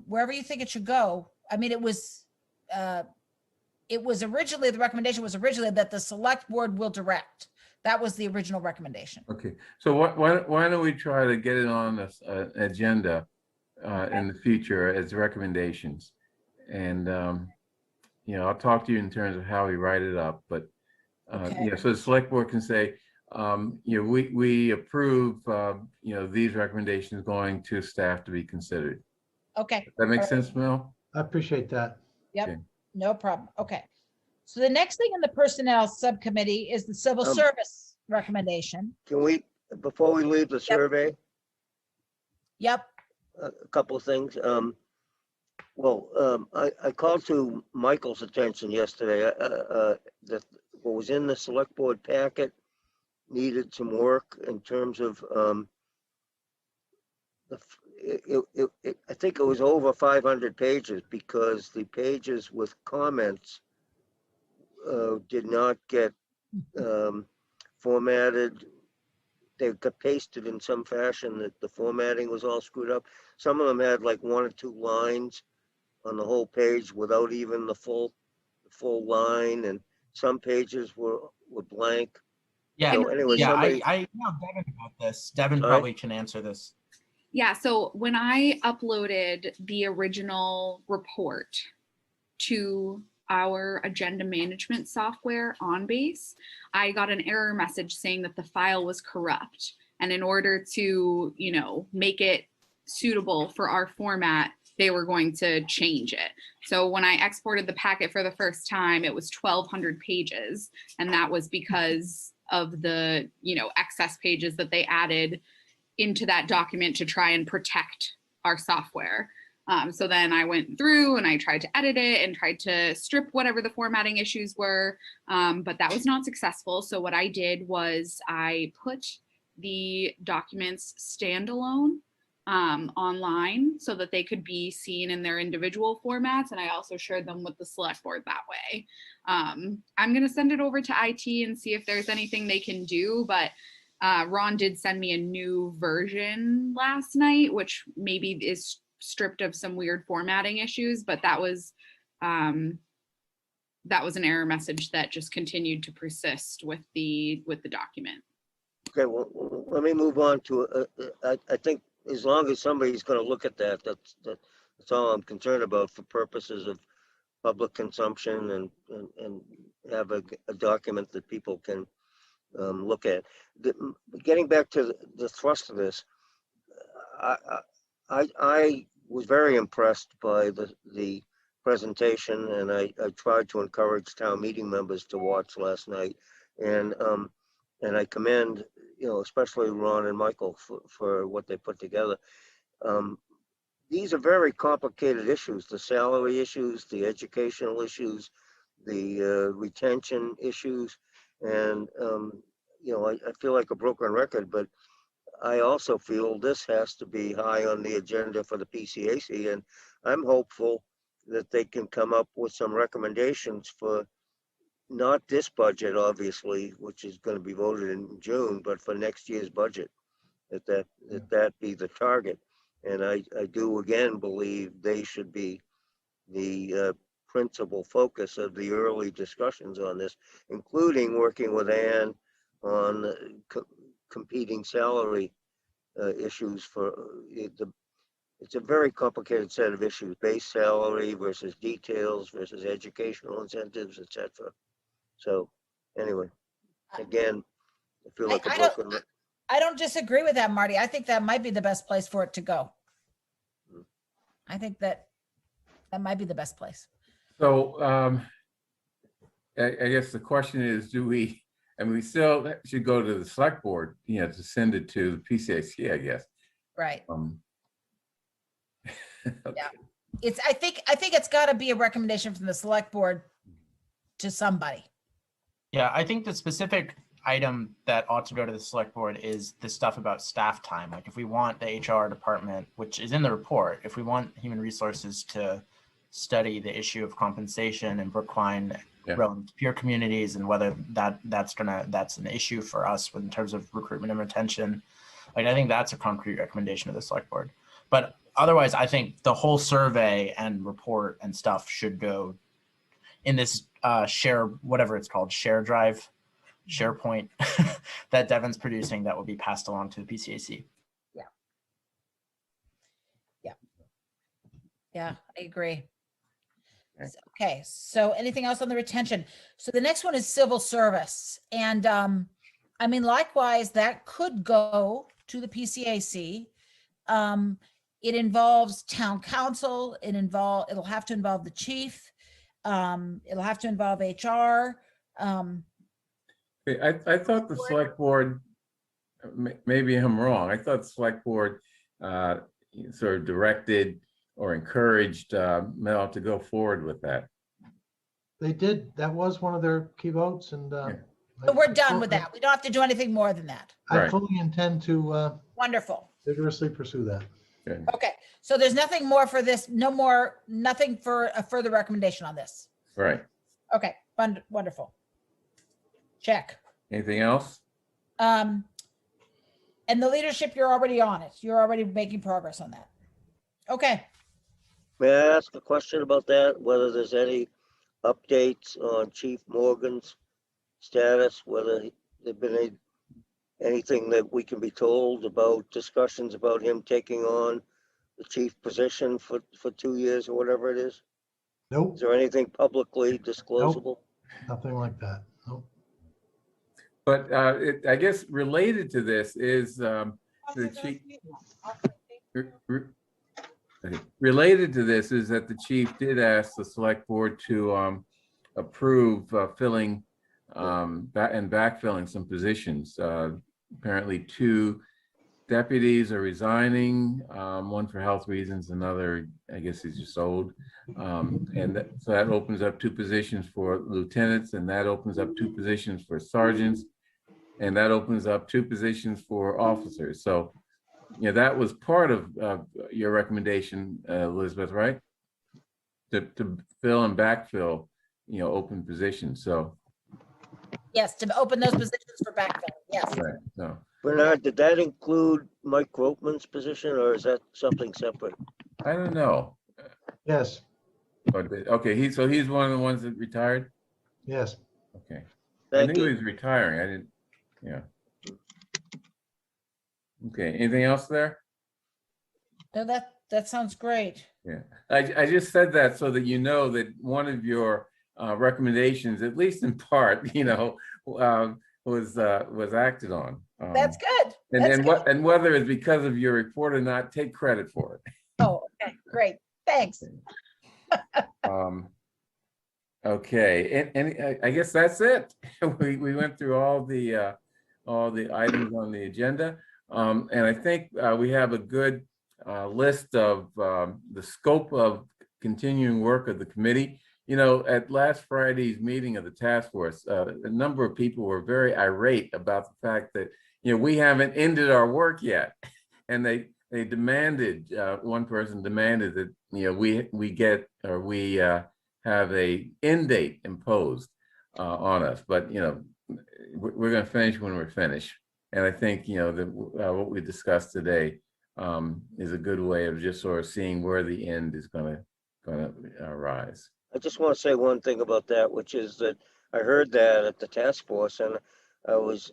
B: wherever you think it should go. I mean, the recommendation was originally that the select board will direct. That was the original recommendation.
C: Okay, so why don't we try to get it on an agenda in the future as recommendations? And, I'll talk to you in terms of how we write it up, but so the select board can say, we approve, these recommendations going to staff to be considered.
B: Okay.
C: Does that make sense, Mel?
L: I appreciate that.
B: Yep,
C: Okay.
B: No problem. Okay. So the next thing in the personnel subcommittee is the civil service recommendation.
H: Can we, before we leave the survey,
B: Yep.
H: a couple of things. I called to Michael's attention yesterday that what was in the select board packet needed some work in terms of I think it was over 500 pages, because the pages with comments did not get formatted. They got pasted in some fashion that the formatting was all screwed up. Some of them had like 1 or 2 lines on the whole page without even the full line, and some pages were blank.
D: Yeah,
H: So anyway,
D: yeah,
H: somebody,
D: I know Devin about this. Devin
H: Sorry?
D: probably can answer this.
F: Yeah, so when I uploaded the original report to our agenda management software OnBase, I got an error message saying that the file was corrupt. And in order to, you know, make it suitable for our format, they were going to change it. So when I exported the packet for the first time, it was 1,200 pages. And that was because of the, you know, excess pages that they added into that document to try and protect our software. So then I went through and I tried to edit it and tried to strip whatever the formatting issues were, but that was not successful. So what I did was I put the documents standalone online so that they could be seen in their individual formats. And I also shared them with the select board that way. I'm going to send it over to IT and see if there's anything they can do, but Ron did send me a new version last night, which maybe is stripped of some weird formatting issues, but that was an error message that just continued to persist with the document.
H: okay, well, let me move on to, I think as long as somebody's gonna look at that, that's all I'm concerned about for purposes of public consumption and have a document that people can look at. Getting back to the thrust of this, I was very impressed by the presentation, and I tried to encourage town meeting members to watch last night, and I commend, you know, especially Ron and Michael for what they put together. These are very complicated issues: the salary issues, the educational issues, the retention issues, and you know, I feel like a broken record, but I also feel this has to be high on the agenda for the PCAC, and I'm hopeful that they can come up with some recommendations for not this budget, obviously, which is going to be voted in June, but for next year's budget, that be the target. And I do again believe they should be the principal focus of the early discussions on this, including working with Ann on competing salary issues for it's a very complicated set of issues: base salary versus details versus educational incentives, etc. So anyway, again, I feel like a broken.
B: I don't disagree with that, Marty. I think that might be the best place for it to go. I think that might be the best place.
C: So I guess the question is, do we, and we still should go to the select board, you know, to send it to the PCAC, I guess.
B: Right.
C: Okay.
B: Yeah. I think it's got to be a recommendation from the select board to somebody.
D: Yeah, I think the specific item that ought to go to the select board is the stuff about staff time. Like if we want the HR department, which is in the report, if we want human resources to study the issue of compensation in Brookline relative to peer communities and whether that's an issue for us in terms of recruitment and retention, like I think that's a concrete recommendation of the select board. But otherwise, I think the whole survey and report and stuff should go in this share, whatever it's called, share drive, SharePoint that Devin's producing that will be passed along to the PCAC.
B: Yeah. Yeah. Yeah, I agree. Okay, so anything else on the retention? So the next one is civil service. And I mean, likewise, that could go to the PCAC. It involves town council. It'll have to involve the chief. It'll have to involve HR.
C: I thought the select board, maybe I'm wrong, I thought the select board sort of directed or encouraged Mel to go forward with that.
L: They did. That was one of their key votes, and
B: So we're done with that. We don't have to do anything more than that.
L: I fully intend to
B: wonderful
L: vigorously pursue that.
C: Good.
B: Okay, so there's nothing more for this. Nothing for a further recommendation on this.
C: Right.
B: Okay, wonderful. Check.
C: Anything else?
B: And the leadership, you're already on it. You're already making progress on that. Okay.
H: May I ask a question about that? Whether there's any updates on Chief Morgan's status, whether there been anything that we can be told about discussions about him taking on the chief position for 2 years or whatever it is?
L: Nope,
H: Is there anything publicly disclosable?
L: nothing like that. Nope.
C: But I guess related to this is the chief. Related to this is that the chief did ask the select board to approve filling and backfilling some positions. Apparently 2 deputies are resigning, one for health reasons, another, I guess he's just old. So that opens up 2 positions for lieutenants, and that opens up 2 positions for sergeants, and that opens up 2 positions for officers. So, that was part of your recommendation, Elizabeth, right? To fill and backfill, open positions. So.
B: Yes, to open those positions for backfill. Yes.
C: Right. So.
H: Bernard, did that include Mike Gropeman's position, or is that something separate?
C: I don't know.
L: Yes,
C: But okay, he's one of the ones that retired.
L: yes.
C: Okay.
H: Thank
C: I knew
H: you.
C: he was retiring. I didn't. Yeah. Okay. Anything else there?
B: No, that sounds great.
C: Yeah. I just said that so that you know that one of your recommendations, at least in part, was acted on.
B: That's good.
C: And whether it's because of your report or not, take credit for it.
B: Oh, okay, great. Thanks.
C: Okay, and I guess that's it. We went through all the items on the agenda, and I think we have a good list of the scope of continuing work of the committee. At last Friday's meeting of the task force, a number of people were very irate about the fact that we haven't ended our work yet, and they demanded, one person demanded that we have a end date imposed on us. But we're going to finish when we're finished, and I think what we discussed today is a good way of just sort of seeing where the end is going to rise.
H: I just want to say one thing about that, which is that I heard that at the task force, and I was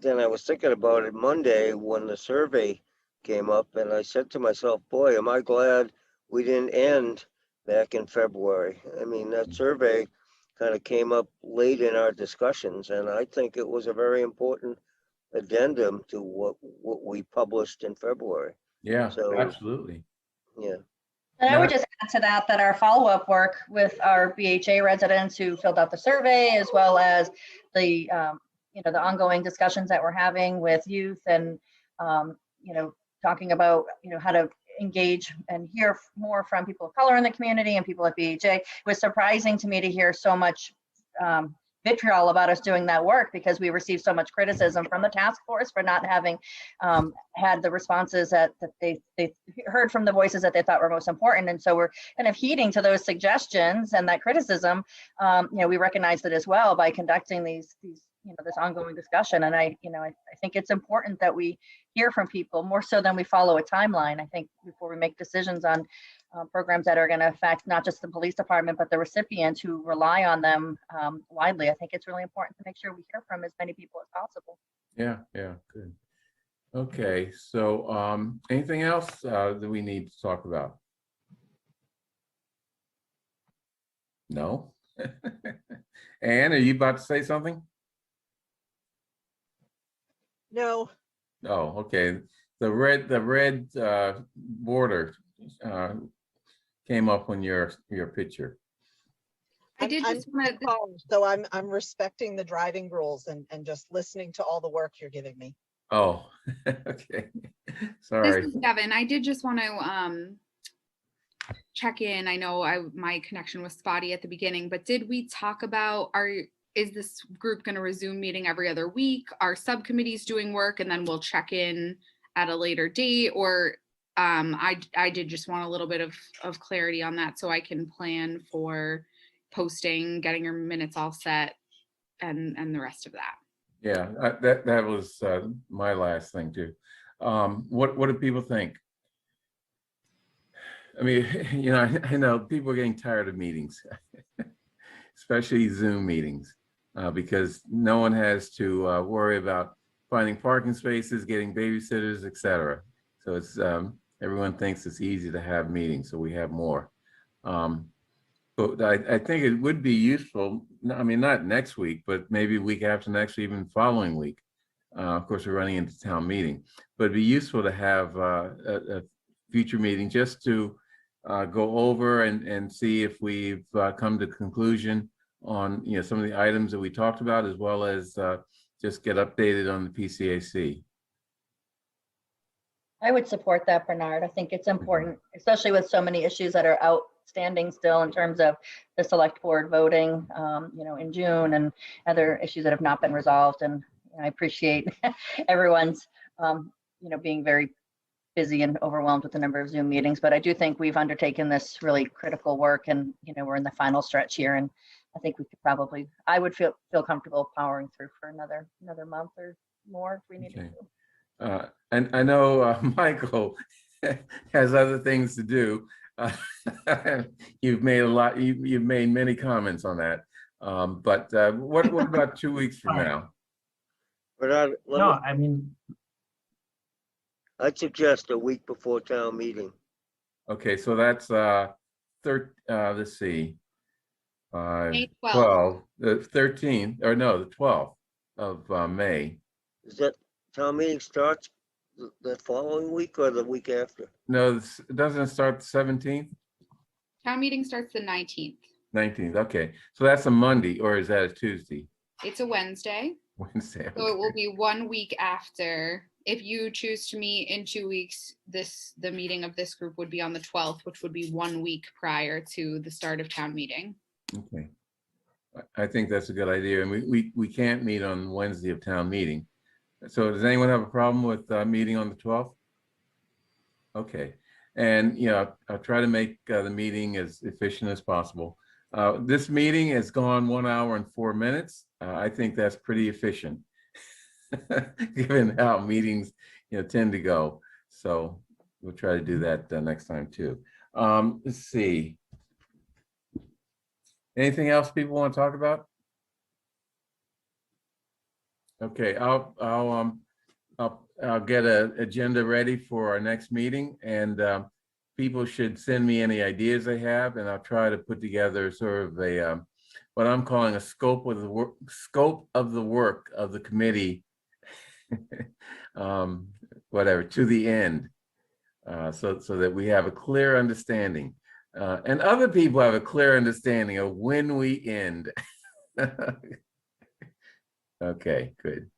H: then I was thinking about it Monday when the survey came up, and I said to myself, boy, am I glad we didn't end back in February. I mean, that survey kind of came up late in our discussions, and I think it was a very important addendum to what we published in February.
C: Yeah,
H: So,
C: absolutely.
H: Yeah.
J: And I would just add to that our follow-up work with our BHA residents who filled out the survey, as well as the the ongoing discussions that we're having with youth and talking about how to engage and hear more from people of color in the community and people at BHA. It was surprising to me to hear so much vitriol about us doing that work, because we received so much criticism from the task force for not having had the responses that they heard from the voices that they thought were most important. And so we're kind of heeding to those suggestions and that criticism. We recognized it as well by conducting these this ongoing discussion. And I think it's important that we hear from people more so than we follow a timeline. I think before we make decisions on programs that are going to affect not just the police department, but the recipients who rely on them widely, I think it's really important to make sure we hear from as many people as possible.
C: Yeah, good. Okay, so anything else that we need to talk about? No? Anne, are you about to say something?
M: No.
C: Oh, okay. The red border came up on your picture.
M: I did just want to. So I'm respecting the driving rules and just listening to all the work you're giving me.
C: Oh, okay. Sorry.
F: This is Devin. I did just want to check in. I know my connection was spotty at the beginning, but did we talk about is this group going to resume meeting every other week? Are subcommittees doing work and then we'll check in at a later date? Or I did just want a little bit of clarity on that so I can plan for posting, getting your minutes all set and the rest of that.
C: Yeah, that was my last thing too. What do people think? I mean, I know people are getting tired of meetings, especially Zoom meetings. because no one has to worry about finding parking spaces, getting babysitters, etc. So it's everyone thinks it's easy to have meetings, so we have more. But I think it would be useful, I mean, not next week, but maybe week after next, or even following week. Of course, we're running into town meeting, but it'd be useful to have a future meeting just to go over and see if we've come to conclusion on some of the items that we talked about, as well as just get updated on the PCAC.
J: I would support that, Bernard. I think it's important, especially with so many issues that are outstanding still in terms of the select board voting, in June, and other issues that have not been resolved. And I appreciate everyone's, being very busy and overwhelmed with the number of Zoom meetings. But I do think we've undertaken this really critical work, and we're in the final stretch here. And I think we could I would feel comfortable powering through for another month or more if we needed to.
C: And I know Michael has other things to do. You've made many comments on that. But what about 2 weeks from now?
H: But
D: No, I mean,
H: I'd suggest a week before town meeting.
C: Okay, so that's let's see,
F: May
C: 12, the 13th, or no, the 12th of May.
H: Is that town meeting starts the following week or the week after?
C: No, it doesn't start the 17th?
F: Town meeting starts the 19th.
C: 19th, okay. So that's a Monday, or is that a Tuesday?
F: It's a Wednesday.
C: Wednesday.
F: So it will be 1 week after. If you choose to meet in 2 weeks, the meeting of this group would be on the 12th, which would be 1 week prior to the start of town meeting.
C: Okay. I think that's a good idea. And we can't meet on Wednesday of town meeting. So does anyone have a problem with meeting on the 12th? Okay. And I'll try to make the meeting as efficient as possible. This meeting has gone 1 hour and 4 minutes. I think that's pretty efficient, given how meetings tend to go. So we'll try to do that next time too. Let's see. Anything else people want to talk about? Okay, I'll get an agenda ready for our next meeting, and people should send me any ideas they have, and I'll try to put together sort of a what I'm calling a scope of the work of the committee, whatever, to the end, so that we have a clear understanding, and other people have a clear understanding of when we end. Okay, good.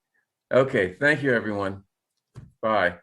C: Okay, thank you, everyone. Bye.